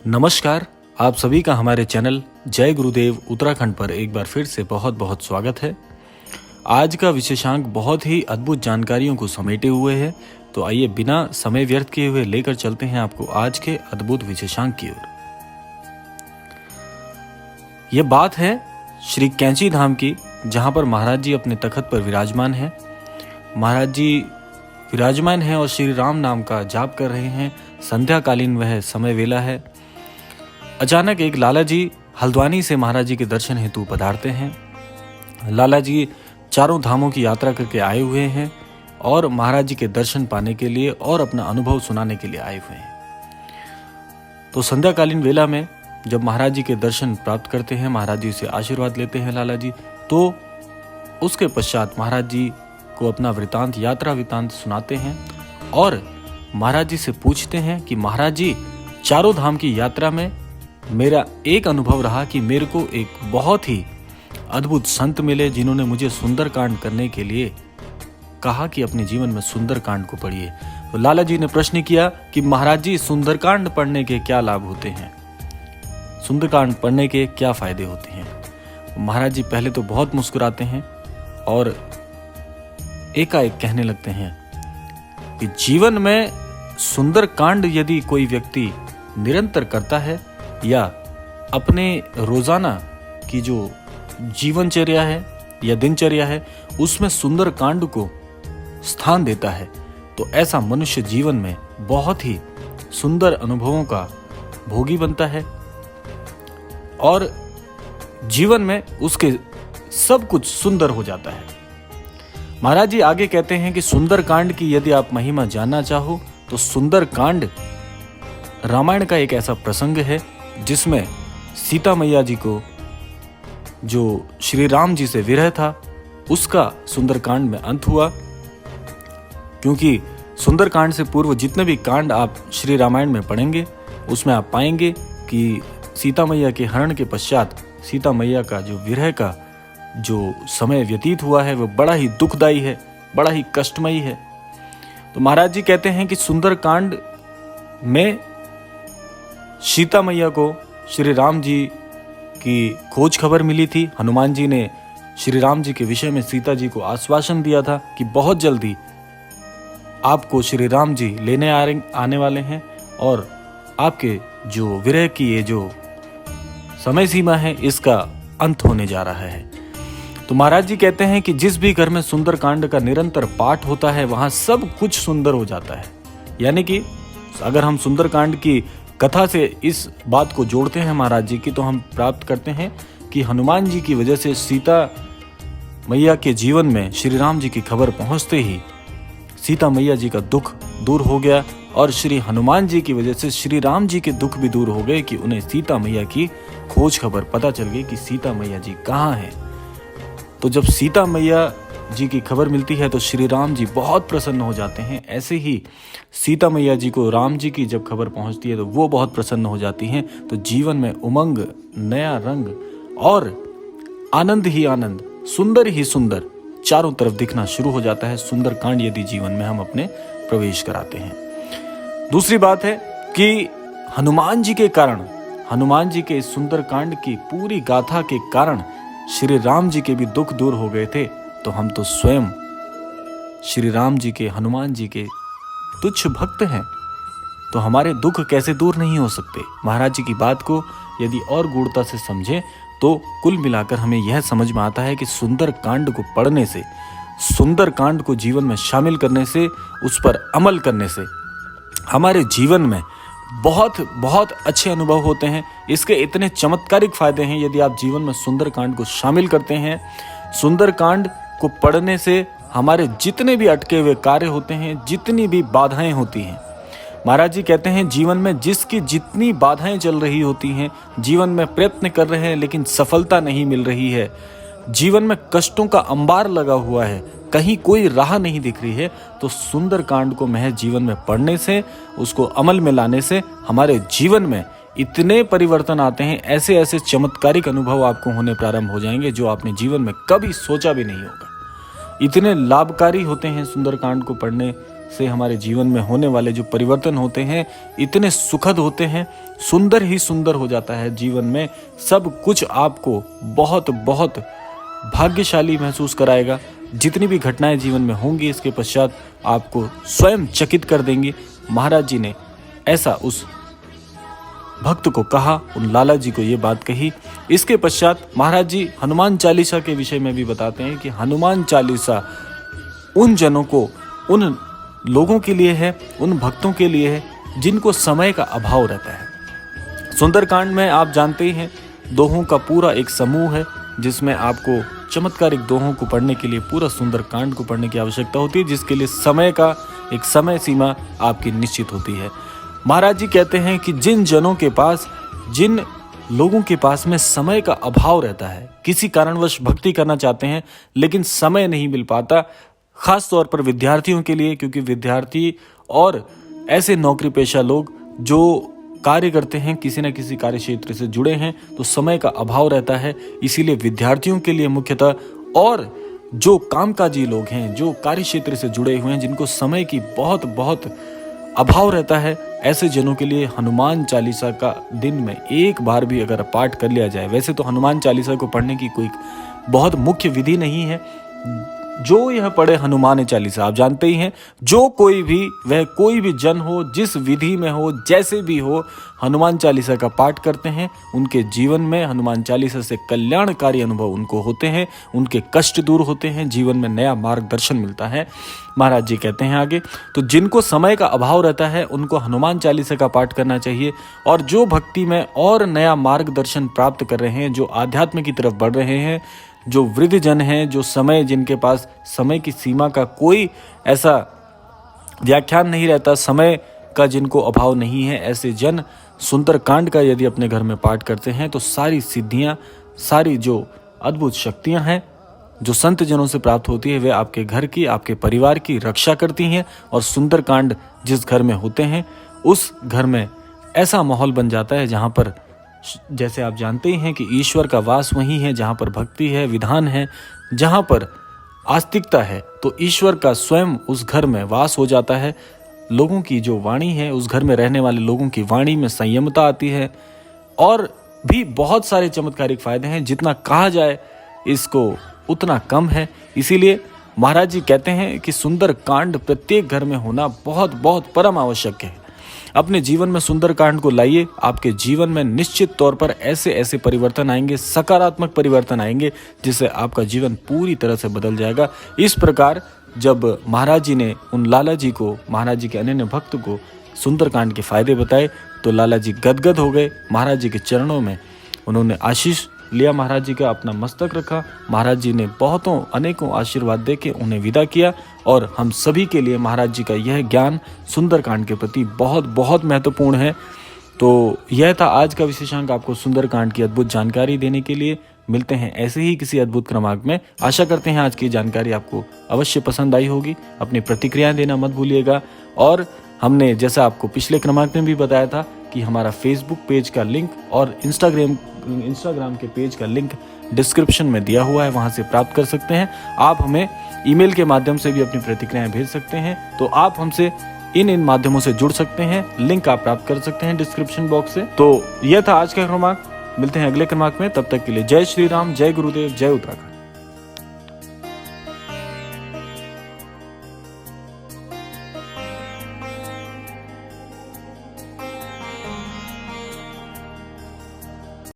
नमस्कार, आप सभी का हमारे चैनल जय गुरुदेव उत्तराखंड पर एक बार फिर से बहुत बहुत स्वागत है। आज का विशेषांक बहुत ही अद्भुत जानकारियों को समेटे हुए है, तो आइए बिना समय व्यर्थ किए हुए लेकर चलते हैं आपको आज के अद्भुत विशेषांक की ओर। ये बात है श्री कैंची धाम की, जहां पर महाराज जी अपने तखत पर विराजमान हैं। महाराज जी विराजमान हैं और श्री राम नाम का जाप कर रहे हैं। संध्याकालीन वह समय वेला है। अचानक एक लाला जी हल्द्वानी से महाराज जी के दर्शन हेतु पधारते हैं। लाला जी चारों धामों की यात्रा करके आए हुए हैं और महाराज जी के दर्शन पाने के लिए और अपना अनुभव सुनाने के लिए आए हुए हैं। तो संध्याकालीन वेला में जब महाराज जी के दर्शन प्राप्त करते हैं, महाराज जी से आशीर्वाद लेते हैं लाला जी, तो उसके पश्चात महाराज जी को अपना वृतांत, यात्रा वृतांत सुनाते हैं और महाराज जी से पूछते हैं कि महाराज जी, चारों धाम की यात्रा में मेरा एक अनुभव रहा कि मेरे को एक बहुत ही अद्भुत संत मिले जिन्होंने मुझे सुंदरकांड करने के लिए कहा कि अपने जीवन में सुंदरकांड को पढ़िए। तो लाला जी ने प्रश्न किया कि महाराज जी, सुंदरकांड पढ़ने के क्या लाभ होते हैं, सुंदरकांड पढ़ने के क्या फायदे होते हैं। महाराज जी पहले तो बहुत मुस्कुराते हैं और एकाएक कहने लगते हैं कि जीवन में सुंदरकांड यदि कोई व्यक्ति निरंतर करता है या अपने रोजाना की जो जीवनचर्या है या दिनचर्या है उसमें सुंदरकांड को स्थान देता है, तो ऐसा मनुष्य जीवन में बहुत ही सुंदर अनुभवों का भोगी बनता है और जीवन में उसके सब कुछ सुंदर हो जाता है। महाराज जी आगे कहते हैं कि सुंदरकांड की यदि आप महिमा जानना चाहो तो सुंदरकांड रामायण का एक ऐसा प्रसंग है जिसमें सीता मैया जी को जो श्री राम जी से विरह था उसका सुंदरकांड में अंत हुआ। क्योंकि सुंदरकांड से पूर्व जितने भी कांड आप श्री रामायण में पढ़ेंगे उसमें आप पाएंगे कि सीता मैया के हरण के पश्चात सीता मैया का जो विरह का जो समय व्यतीत हुआ है वह बड़ा ही दुखदायी है, बड़ा ही कष्टमयी है। तो महाराज जी कहते हैं कि सुंदरकांड में सीता मैया को श्री राम जी की खोज खबर मिली थी। हनुमान जी ने श्री राम जी के विषय में सीता जी को आश्वासन दिया था कि बहुत जल्दी आपको श्री राम जी लेने आने वाले हैं और आपके जो विरह की ये जो समय सीमा है इसका अंत होने जा रहा है। तो महाराज जी कहते हैं कि जिस भी घर में सुंदरकांड का निरंतर पाठ होता है वहां सब कुछ सुंदर हो जाता है। यानी कि अगर हम सुंदरकांड की कथा से इस बात को जोड़ते हैं महाराज जी की, तो हम प्राप्त करते हैं कि हनुमान जी की वजह से सीता मैया के जीवन में श्री राम जी की खबर पहुंचते ही सीता मैया जी का दुख दूर हो गया और श्री हनुमान जी की वजह से श्री राम जी के दुख भी दूर हो गए कि उन्हें सीता मैया की खोज खबर पता चल गई कि सीता मैया जी कहाँ हैं। तो जब सीता मैया जी की खबर मिलती है तो श्री राम जी बहुत प्रसन्न हो जाते हैं। ऐसे ही सीता मैया जी को राम जी की जब खबर पहुंचती है तो वो बहुत प्रसन्न हो जाती हैं। तो जीवन में उमंग, नया रंग और आनंद ही आनंद, सुंदर ही सुंदर चारों तरफ दिखना शुरू हो जाता है सुंदरकांड यदि जीवन में हम अपने प्रवेश कराते हैं। दूसरी बात है कि हनुमान जी के कारण, हनुमान जी के सुंदरकांड की पूरी गाथा के कारण श्री राम जी के भी दुख दूर हो गए थे। तो हम तो स्वयं श्री राम जी के, हनुमान जी के तुच्छ भक्त हैं, तो हमारे दुख कैसे दूर नहीं हो सकते। महाराज जी की बात को यदि और गूढ़ता से समझें तो कुल मिलाकर हमें यह समझ में आता है कि सुंदरकांड को पढ़ने से, सुंदरकांड को जीवन में शामिल करने से, उस पर अमल करने से हमारे जीवन में बहुत बहुत अच्छे अनुभव होते हैं। इसके इतने चमत्कारिक फायदे हैं यदि आप जीवन में सुंदरकांड को शामिल करते हैं। सुंदरकांड को पढ़ने से हमारे जितने भी अटके हुए कार्य होते हैं, जितनी भी बाधाएं होती हैं, महाराज जी कहते हैं जीवन में जिसकी जितनी बाधाएं चल रही होती हैं, जीवन में प्रयत्न कर रहे हैं लेकिन सफलता नहीं मिल रही है, जीवन में कष्टों का अंबार लगा हुआ है, कहीं कोई राह नहीं दिख रही है, तो सुंदरकांड को महज जीवन में पढ़ने से, उसको अमल में लाने से हमारे जीवन में इतने परिवर्तन आते हैं, ऐसे ऐसे चमत्कारिक अनुभव आपको होने प्रारंभ हो जाएंगे जो आपने जीवन में कभी सोचा भी नहीं होगा। इतने लाभकारी होते हैं सुंदरकांड को पढ़ने से हमारे जीवन में होने वाले जो परिवर्तन होते हैं इतने सुखद होते हैं, सुंदर ही सुंदर हो जाता है जीवन में। सब कुछ आपको बहुत बहुत भाग्यशाली महसूस कराएगा। जितनी भी घटनाएं जीवन में होंगी इसके पश्चात आपको स्वयं चकित कर देंगी। महाराज जी ने ऐसा उस भक्त को कहा, उन लाला जी को ये बात कही। इसके पश्चात महाराज जी हनुमान चालीसा के विषय में भी बताते हैं कि हनुमान चालीसा उन जनों को, उन लोगों के लिए है, उन भक्तों के लिए है जिनको समय का अभाव रहता है। सुंदरकांड में आप जानते ही हैं दोहों का पूरा एक समूह है जिसमें आपको चमत्कारिक दोहों को पढ़ने के लिए पूरा सुंदरकांड को पढ़ने की आवश्यकता होती है, जिसके लिए समय का एक समय सीमा आपकी निश्चित होती है। महाराज जी कहते हैं कि जिन जनों के पास, जिन लोगों के पास में समय का अभाव रहता है, किसी कारणवश भक्ति करना चाहते हैं लेकिन समय नहीं मिल पाता, खास तौर पर विद्यार्थियों के लिए, क्योंकि विद्यार्थी और ऐसे नौकरी पेशा लोग जो कार्य करते हैं, किसी न किसी कार्य क्षेत्र से जुड़े हैं, तो समय का अभाव रहता है। इसीलिए विद्यार्थियों के लिए मुख्यतः, और जो कामकाजी लोग हैं, जो कार्य क्षेत्र से जुड़े हुए हैं, जिनको समय की बहुत बहुत अभाव रहता है, ऐसे जनों के लिए हनुमान चालीसा का दिन में एक बार भी अगर पाठ कर लिया जाए, वैसे तो हनुमान चालीसा को पढ़ने की कोई बहुत मुख्य विधि नहीं है, जो यह पढ़े हनुमान चालीसा, आप जानते ही हैं, जो कोई भी, वह कोई भी जन हो, जिस विधि में हो, जैसे भी हो, हनुमान चालीसा का पाठ करते हैं, उनके जीवन में हनुमान चालीसा से कल्याणकारी अनुभव उनको होते हैं, उनके कष्ट दूर होते हैं, जीवन में नया मार्गदर्शन मिलता है। महाराज जी कहते हैं आगे, तो जिनको समय का अभाव रहता है उनको हनुमान चालीसा का पाठ करना चाहिए, और जो भक्ति में और नया मार्गदर्शन प्राप्त कर रहे हैं, जो आध्यात्म की तरफ बढ़ रहे हैं, जो वृद्ध जन हैं, जो समय, जिनके पास समय की सीमा का कोई ऐसा व्याख्यान नहीं रहता, समय का जिनको अभाव नहीं है, ऐसे जन सुंदरकांड का यदि अपने घर में पाठ करते हैं तो सारी सिद्धियां, सारी जो अद्भुत शक्तियां हैं जो संत जनों से प्राप्त होती है, वे आपके घर की, आपके परिवार की रक्षा करती हैं। और सुंदरकांड जिस घर में होते हैं उस घर में ऐसा माहौल बन जाता है जहाँ पर, जैसे आप जानते ही हैं कि ईश्वर का वास वहीं है जहाँ पर भक्ति है, विधान है, जहाँ पर आस्तिकता है, तो ईश्वर का स्वयं उस घर में वास हो जाता है। लोगों की जो वाणी है, उस घर में रहने वाले लोगों की वाणी में संयमता आती है, और भी बहुत सारे चमत्कारिक फायदे हैं, जितना कहा जाए इसको उतना कम है। इसीलिए महाराज जी कहते हैं कि सुंदरकांड प्रत्येक घर में होना बहुत बहुत परम आवश्यक है। अपने जीवन में सुंदरकांड को लाइए, आपके जीवन में निश्चित तौर पर ऐसे ऐसे परिवर्तन आएंगे, सकारात्मक परिवर्तन आएंगे, जिससे आपका जीवन पूरी तरह से बदल जाएगा। इस प्रकार जब महाराज जी ने उन लाला जी को, महाराज जी के अनन्य भक्त को सुंदरकांड के फायदे बताए तो लाला जी गदगद हो गए। महाराज जी के चरणों में उन्होंने आशीष लिया, महाराज जी का अपना मस्तक रखा। महाराज जी ने बहुतों अनेकों आशीर्वाद देके उन्हें विदा किया। और हम सभी के लिए महाराज जी का यह ज्ञान सुंदरकांड के प्रति बहुत बहुत महत्वपूर्ण है। तो यह था आज का विशेषांक, आपको सुंदरकांड की अद्भुत जानकारी देने के लिए। मिलते हैं ऐसे ही किसी अद्भुत क्रमांक में। आशा करते हैं आज की जानकारी आपको अवश्य पसंद आई होगी। अपनी प्रतिक्रियाएं देना मत भूलिएगा। और हमने जैसा आपको पिछले क्रमांक में भी बताया था कि हमारा फेसबुक पेज का लिंक और इंस्टाग्राम के पेज का लिंक डिस्क्रिप्शन में दिया हुआ है, वहां से प्राप्त कर सकते हैं। आप हमें ईमेल के माध्यम से भी अपनी प्रतिक्रियाएं भेज सकते हैं, तो आप हमसे इन माध्यमों से जुड़ सकते हैं। लिंक आप प्राप्त कर सकते हैं डिस्क्रिप्शन बॉक्स से। तो यह था आज का क्रमांक। मिलते हैं अगले क्रमांक में, तब तक के लिए जय श्री राम, जय गुरुदेव, जय उत्तराखंड।